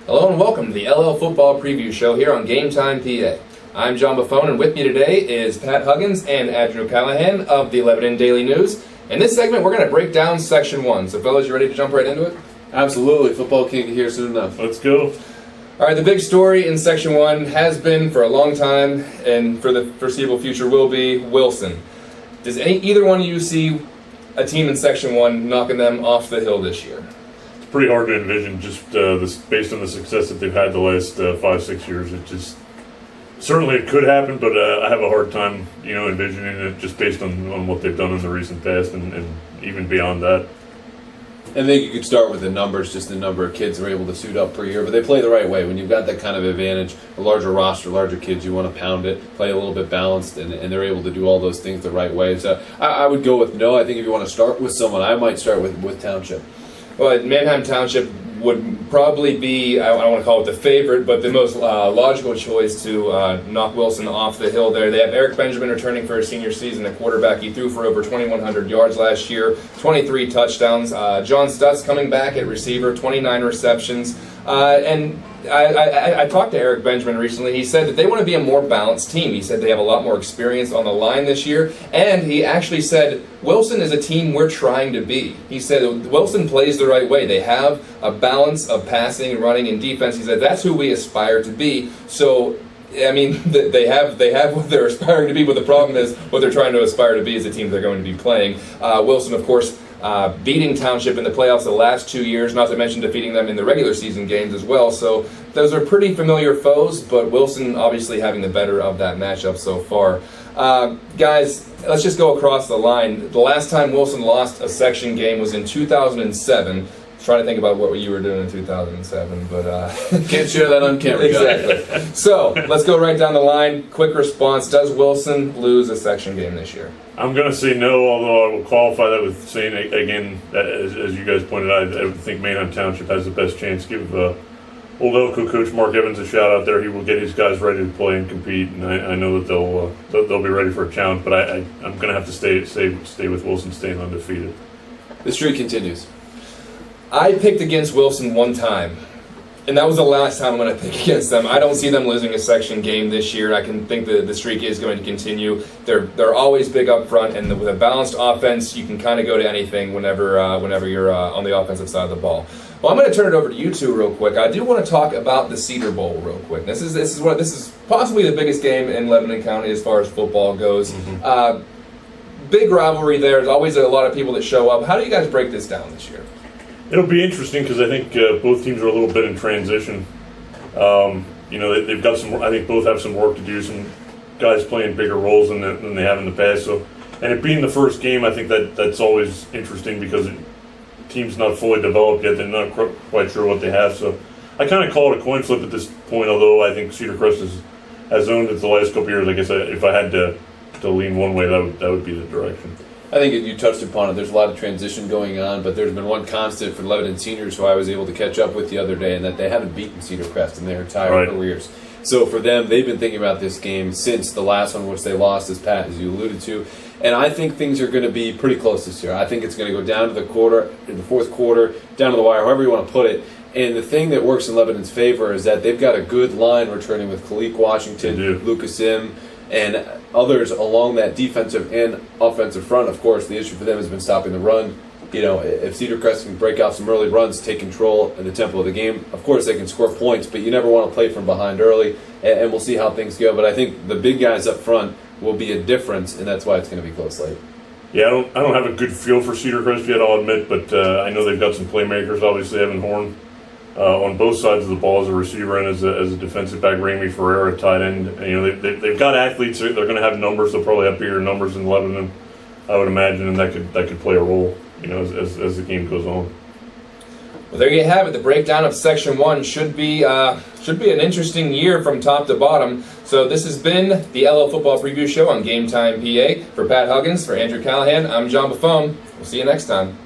Hello and welcome to the LL Football Preview Show here on GameTimePA. I'm John Buffone, and with me today is Pat Huggins and Andrew Callahan of the Lebanon Daily News. In this segment, we're going to break down Section 1. So, fellas, you ready to jump right into it? Absolutely. Football can't get here soon enough. Let's go. All right, the big story in Section 1 has been for a long time, and for the foreseeable future will be Wilson. Does either one of you see a team in Section 1 knocking them off the hill this year? It's pretty hard to envision just this, based on the success that they've had the last 5-6 years. It just certainly it could happen, but I have a hard time, envisioning it just based on what they've done in the recent past and even beyond that. I think you could start with the numbers, just the number of kids they're able to suit up per year, but they play the right way. When you've got that kind of advantage, a larger roster, larger kids, you want to pound it, play a little bit balanced, and they're able to do all those things the right way. So I would go with no. I think if you want to start with someone, I might start with Township. Well, Manheim Township would probably be, I don't want to call it the favorite, but the most logical choice to knock Wilson off the hill there. They have Eric Benjamin returning for his senior season at quarterback. He threw for over 2,100 yards last year, 23 touchdowns. John Stutz coming back at receiver, 29 receptions. And I talked to Eric Benjamin recently. He said that they want to be a more balanced team. He said they have a lot more experience on the line this year. And he actually said, Wilson is a team we're trying to be. He said Wilson plays the right way. They have a balance of passing, running, and defense. He said that's who we aspire to be. So, I mean, they have what they're aspiring to be, but the problem is what they're trying to aspire to be is the team they're going to be playing. Wilson, of course, beating Township in the playoffs the last 2 years, not to mention defeating them in the regular season games as well. So those are pretty familiar foes, but Wilson obviously having the better of that matchup so far. Guys, let's just go across the line. The last time Wilson lost a section game was in 2007. Trying to think about what you were doing in 2007, but Can't share that on camera. Exactly. So let's go right down the line. Quick response: does Wilson lose a section game this year? I'm going to say no, although I will qualify that with saying, again, as you guys pointed out, I would think Manheim Township has the best chance. Give old Elko coach Mark Evans a shout out there. He will get his guys ready to play and compete, and I know that they'll be ready for a challenge, but I'm going to have to stay with Wilson staying undefeated. The streak continues. I picked against Wilson one time, and that was the last time I'm going to pick against them. I don't see them losing a section game this year. I can think the streak is going to continue. They're always big up front, and with a balanced offense, you can kind of go to anything whenever you're on the offensive side of the ball. Well, I'm going to turn it over to you two real quick. I do want to talk about the Cedar Bowl real quick. This is possibly the biggest game in Lebanon County as far as football goes. Mm-hmm. Big rivalry there. There's always a lot of people that show up. How do you guys break this down this year? It'll be interesting because I think both teams are a little bit in transition. They've got some. I think both have some work to do. Some guys playing bigger roles than they have in the past. So, and it being the first game, I think that's always interesting because the team's not fully developed yet. They're not quite sure what they have. So, I kind of call it a coin flip at this point. Although I think Cedar Crest has owned it the last couple years. I guess if I had to lean one way, that would be the direction. I think you touched upon it. There's a lot of transition going on, but there's been one constant for Lebanon seniors who I was able to catch up with the other day, and that they haven't beaten Cedar Crest in their entire careers. So for them, they've been thinking about this game since the last one, which they lost, as you alluded to. And I think things are going to be pretty close this year. I think it's going to go down to the fourth quarter, down to the wire, however you want to put it. And the thing that works in Lebanon's favor is that they've got a good line returning with Khalik Washington, Lucas Im, and others along that defensive and offensive front. Of course, the issue for them has been stopping the run. If Cedar Crest can break out some early runs, take control of the tempo of the game, of course they can score points, but you never want to play from behind early, and we'll see how things go. But I think the big guys up front will be a difference, and that's why it's going to be close late. Yeah, I don't have a good feel for Cedar Crest yet, I'll admit, but I know they've got some playmakers. Obviously, Evan Horn on both sides of the ball as a receiver and as a defensive back, Ramey Ferreira, tight end. They've got athletes. They're going to have numbers. They'll probably have bigger numbers in Lebanon, I would imagine, and that could play a role, as the game goes on. Well, there you have it. The breakdown of Section 1 should be an interesting year from top to bottom. So this has been the LL Football Preview Show on GameTimePA. For Pat Huggins, for Andrew Callahan, I'm John Buffone. We'll see you next time.